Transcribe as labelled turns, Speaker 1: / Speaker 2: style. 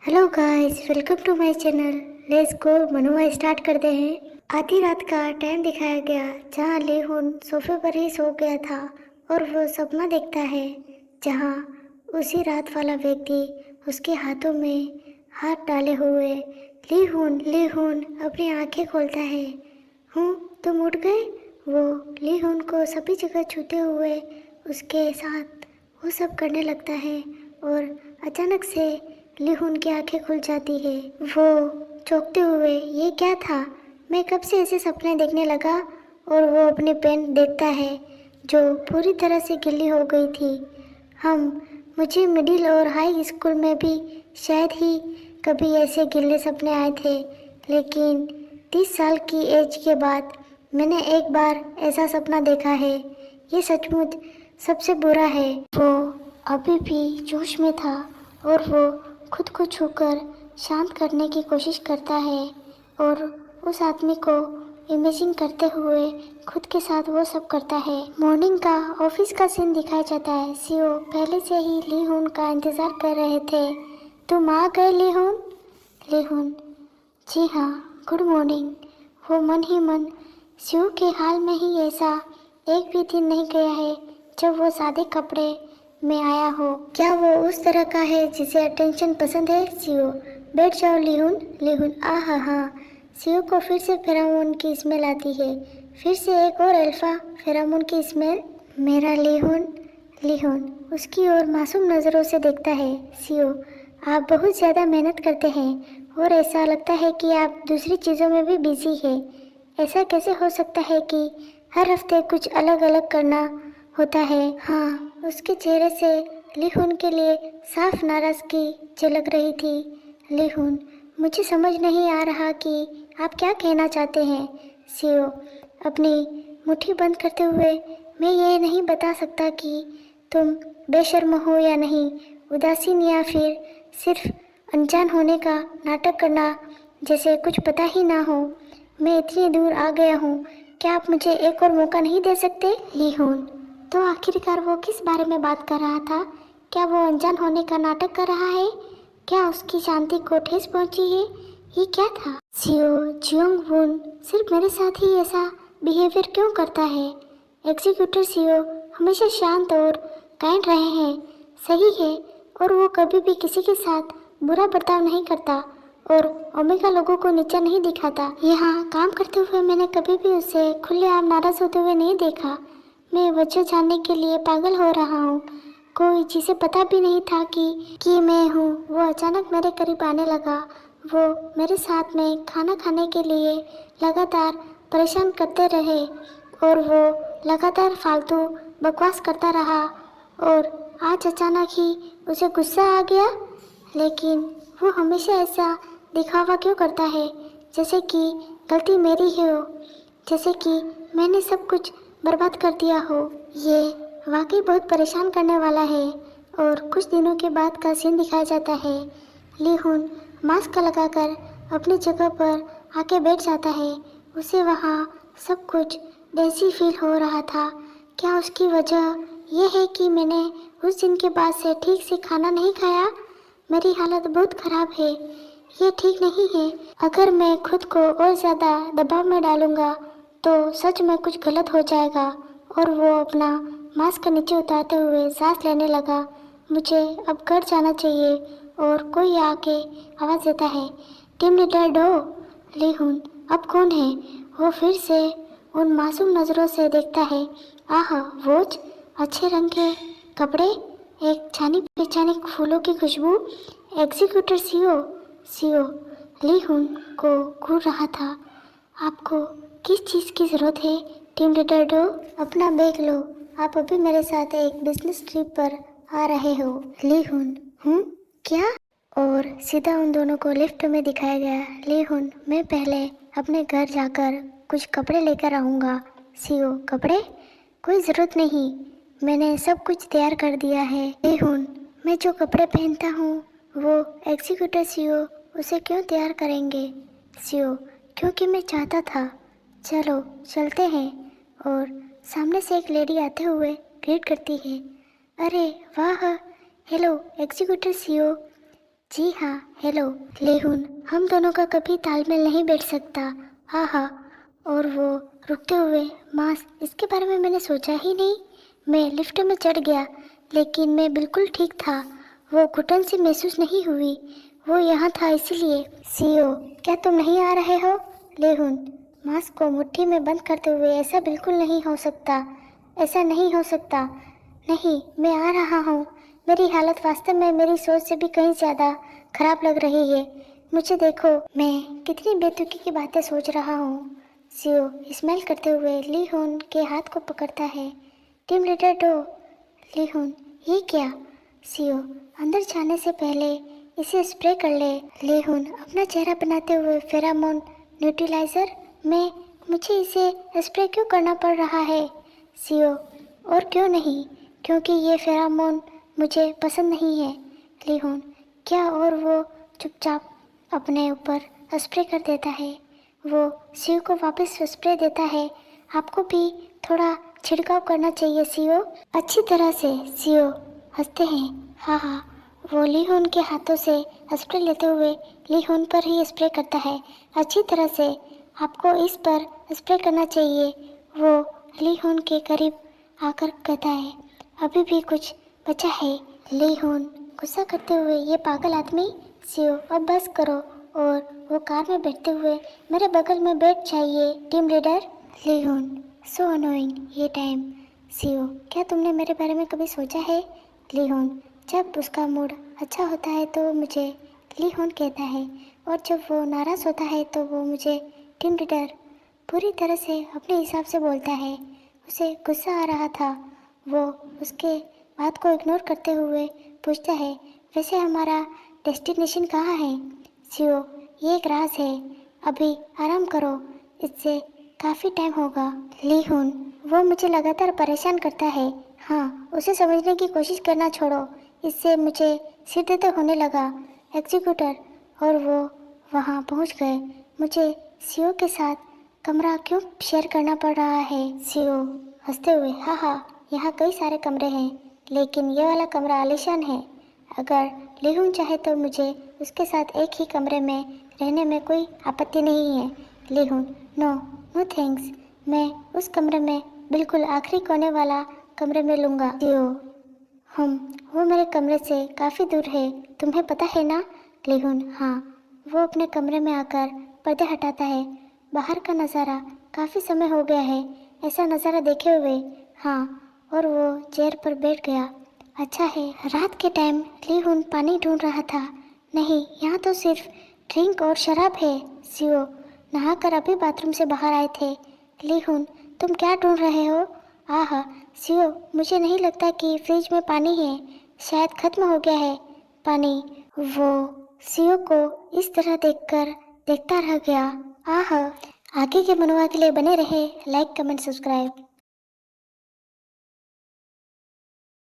Speaker 1: Hello guys, welcome to my channel. Let's go मनोवा start करते हैं। आधी रात का टाइम दिखाया गया जहां लेहुन सोफे पर ही सो गया था और वो सपना देखता है जहां उसी रात वाला व्यक्ति उसके हाथों में हाथ डाले हुए लीहुन लीहुन अपनी आंखें खोलता है। हूँ तुम उठ गए। वो लीहुन को सभी जगह छूते हुए उसके साथ वो सब करने लगता है और अचानक से लिहुन की आंखें खुल जाती है। वो चौंकते हुए ये क्या था, मैं कब से ऐसे सपने देखने लगा। और वो अपनी पेन देखता है जो पूरी तरह से गीली हो गई थी। हम मुझे मिडिल और हाई स्कूल में भी शायद ही कभी ऐसे गीले सपने आए थे, लेकिन 30 साल की एज के बाद मैंने एक बार ऐसा सपना देखा है। ये सचमुच सबसे बुरा है। वो अभी भी जोश में था और वो खुद को छूकर शांत करने की कोशिश करता है और उस आदमी को इमेजिन करते हुए खुद के साथ वो सब करता है। मॉर्निंग का ऑफिस का सीन दिखाया जाता है। सीओ पहले से ही लीहुन का इंतज़ार कर रहे थे। तुम आ गए लीहुन। लीहुन, जी हाँ, गुड मॉर्निंग। वो मन ही मन शिव के हाल में ही ऐसा एक भी दिन नहीं गया है जब वो सादे कपड़े में आया हो। क्या वो उस तरह का है जिसे अटेंशन पसंद है। शिव, बैठ जाओ लीहुन। लीहुन, आहा हाँ। शिव को फिर से फेरामोन की स्मेल आती है, फिर से एक और अल्फा फेरामोन की स्मेल। मेरा लीहुन। लीहुन उसकी ओर मासूम नज़रों से देखता है। शिव, आप बहुत ज़्यादा मेहनत करते हैं और ऐसा लगता है कि आप दूसरी चीज़ों में भी बिजी है। ऐसा कैसे हो सकता है कि हर हफ्ते कुछ अलग अलग करना होता है। हाँ, उसके चेहरे से लीहुन के लिए साफ नाराज़गी झलक रही थी। लीहुन, मुझे समझ नहीं आ रहा कि आप क्या कहना चाहते हैं। शिव अपनी मुट्ठी बंद करते हुए, मैं ये नहीं बता सकता कि तुम बेशर्म हो या नहीं, उदासीन या फिर सिर्फ अनजान होने का नाटक करना जैसे कुछ पता ही ना हो। मैं इतनी दूर आ गया हूँ, क्या आप मुझे एक और मौका नहीं दे सकते। लीहुन, तो आखिरकार वो किस बारे में बात कर रहा था। क्या वो अनजान होने का नाटक कर रहा है। क्या उसकी शांति को ठेस पहुंची है। ये क्या था। सियो जियोंग वुन सिर्फ मेरे साथ ही ऐसा बिहेवियर क्यों करता है। एग्जीक्यूटिव सीईओ हमेशा शांत और काइंड रहे हैं, सही है, और वो कभी भी किसी के साथ बुरा बर्ताव नहीं करता और ओमेगा लोगों को नीचा नहीं दिखाता। यहाँ काम करते हुए मैंने कभी भी उसे खुलेआम नाराज होते हुए नहीं देखा। मैं वजह जानने के लिए पागल हो रहा हूँ। कोई जिसे पता भी नहीं था कि मैं हूँ, वो अचानक मेरे करीब आने लगा। वो मेरे साथ में खाना खाने के लिए लगातार परेशान करते रहे और वो लगातार फालतू बकवास करता रहा और आज अचानक ही उसे गुस्सा आ गया। लेकिन वो हमेशा ऐसा दिखावा क्यों करता है जैसे कि गलती मेरी ही हो, जैसे कि मैंने सब कुछ बर्बाद कर दिया हो। ये वाकई बहुत परेशान करने वाला है। और कुछ दिनों के बाद का सीन दिखाया जाता है। लीहुन मास्क लगाकर अपनी जगह पर आके बैठ जाता है। उसे वहाँ सब कुछ डेजी फील हो रहा था। क्या उसकी वजह यह है कि मैंने उस दिन के बाद से ठीक से खाना नहीं खाया। मेरी हालत बहुत ख़राब है, ये ठीक नहीं है। अगर मैं खुद को और ज़्यादा दबाव में डालूंगा तो सच में कुछ गलत हो जाएगा। और वो अपना मास्क नीचे उतारते हुए सांस लेने लगा। मुझे अब घर जाना चाहिए। और कोई आके आवाज़ देता है, टीम लीडर डो। लीहुन, अब कौन है। वो फिर से उन मासूम नज़रों से देखता है। आह, वोच, अच्छे रंग के कपड़े, एक जानी पहचानी फूलों की खुशबू। Executive CEO. सीओ लीहुन को घूर रहा था। आपको किस चीज़ की ज़रूरत है टीम लीडर डो। अपना बैग लो, आप अभी मेरे साथ एक बिजनेस ट्रिप पर आ रहे हो। लीहुन, हूँ, क्या। और सीधा उन दोनों को लिफ्ट में दिखाया गया। लीहुन, मैं पहले अपने घर जाकर कुछ कपड़े लेकर आऊँगा। सीओ, कपड़े, कोई ज़रूरत नहीं, मैंने सब कुछ तैयार कर दिया है। लीहुन, मैं जो कपड़े पहनता हूँ वो एग्जीक्यूटिव सीओ उसे क्यों तैयार करेंगे। सीओ, क्योंकि मैं चाहता था। चलो चलते हैं। और सामने से एक लेडी आते हुए ग्रीट करती है। अरे वाह, हेलो एग्जीक्यूटिव सीओ। जी हाँ, हेलो। लेहुन, हम दोनों का कभी तालमेल नहीं बैठ सकता। आहा। और वो रुकते हुए, मास, इसके बारे में मैंने सोचा ही नहीं। मैं लिफ्ट में चढ़ गया, लेकिन मैं बिल्कुल ठीक था। वो घुटन सी महसूस नहीं हुई। वो यहाँ था इसीलिए। सीओ, क्या तुम नहीं आ रहे हो? लेहुन, मास को मुट्ठी में बंद करते हुए, ऐसा बिल्कुल नहीं हो सकता। ऐसा नहीं हो सकता। नहीं, मैं आ रहा हूँ। मेरी हालत वास्तव में मेरी सोच से भी कहीं ज़्यादा खराब लग रही है। मुझे देखो, मैं कितनी बेतुकी की बातें सोच रहा हूँ। सीओ स्माइल करते हुए ली हुन के हाथ को पकड़ता है। Team leader dough. ली हुन, ये क्या? सीओ, अंदर जाने से पहले इसे स्प्रे कर ले। ली हुन अपना चेहरा बनाते हुए, फेरामोन न्यूट्रलाइजर में मुझे इसे स्प्रे क्यों करना पड़ रहा है? सीओ, और क्यों नहीं, क्योंकि ये फेरामोन मुझे पसंद नहीं है। लिहोन, क्या? और वो चुपचाप अपने ऊपर स्प्रे कर देता है। वो सीओ को वापस स्प्रे देता है। आपको भी थोड़ा छिड़काव करना चाहिए सीओ। अच्छी तरह से। सीओ हंसते हैं। हाँ हाँ। वो लिहोन के हाथों से स्प्रे लेते हुए लिहोन पर ही स्प्रे करता है। अच्छी तरह से आपको इस पर स्प्रे करना चाहिए। वो लिहोन के करीब आकर कहता है, अभी भी कुछ बचा है। लिहोन गुस्सा करते हुए, ये पागल आदमी। सीओ, अब बस करो। और वो कार में बैठते हुए, मेरे बगल में बैठ जाइए टीम लीडर। लिहोन, सो अनोइंग ये टाइम। सीओ, क्या तुमने मेरे बारे में कभी सोचा है? लिहोन, जब उसका मूड अच्छा होता है तो मुझे लिहोन कहता है, और जब वो नाराज़ होता है तो वो मुझे टीम लीडर पूरी तरह से अपने हिसाब से बोलता है। उसे गुस्सा आ रहा था। वो उसके बात को इग्नोर करते हुए पूछता है, वैसे हमारा डेस्टिनेशन कहाँ है? सीओ, ये एक राज है। अभी आराम करो, इससे काफ़ी टाइम होगा। लीहुन, वो मुझे लगातार परेशान करता है। हाँ, उसे समझने की कोशिश करना छोड़ो। इससे मुझे सिर दर्द होने लगा। एग्जीक्यूटर। और वो वहाँ पहुँच गए। मुझे सीओ के साथ कमरा क्यों शेयर करना पड़ रहा है? सीओ हंसते हुए, हाँ हाँ, यहाँ कई सारे कमरे हैं, लेकिन ये वाला कमरा आलीशान है। अगर लिहुन चाहे तो मुझे उसके साथ एक ही कमरे में रहने में कोई आपत्ति नहीं है। लिहुन, नो नो थैंक्स, मैं उस कमरे में बिल्कुल आखिरी कोने वाला कमरे में लूँगा। सीओ, वो मेरे कमरे से काफ़ी दूर है, तुम्हें पता है ना? लिहुन, हाँ। वो अपने कमरे में आकर पर्दे हटाता है। बाहर का नज़ारा काफ़ी समय हो गया है ऐसा नज़ारा देखे हुए। हाँ। और वो चेयर पर बैठ गया। अच्छा है, रात के टाइम लीहुन पानी ढूंढ रहा था। नहीं, यहाँ तो सिर्फ ड्रिंक और शराब है। सीओ नहाकर अभी बाथरूम से बाहर आए थे। लीहुन, तुम क्या ढूंढ रहे हो? आह, सीओ, मुझे नहीं लगता कि फ्रिज में पानी है, शायद खत्म हो गया है पानी। वो सीओ को इस तरह देखकर देखता रह गया। आह। आगे के मनवा के लिए बने रहे, लाइक कमेंट सब्सक्राइब।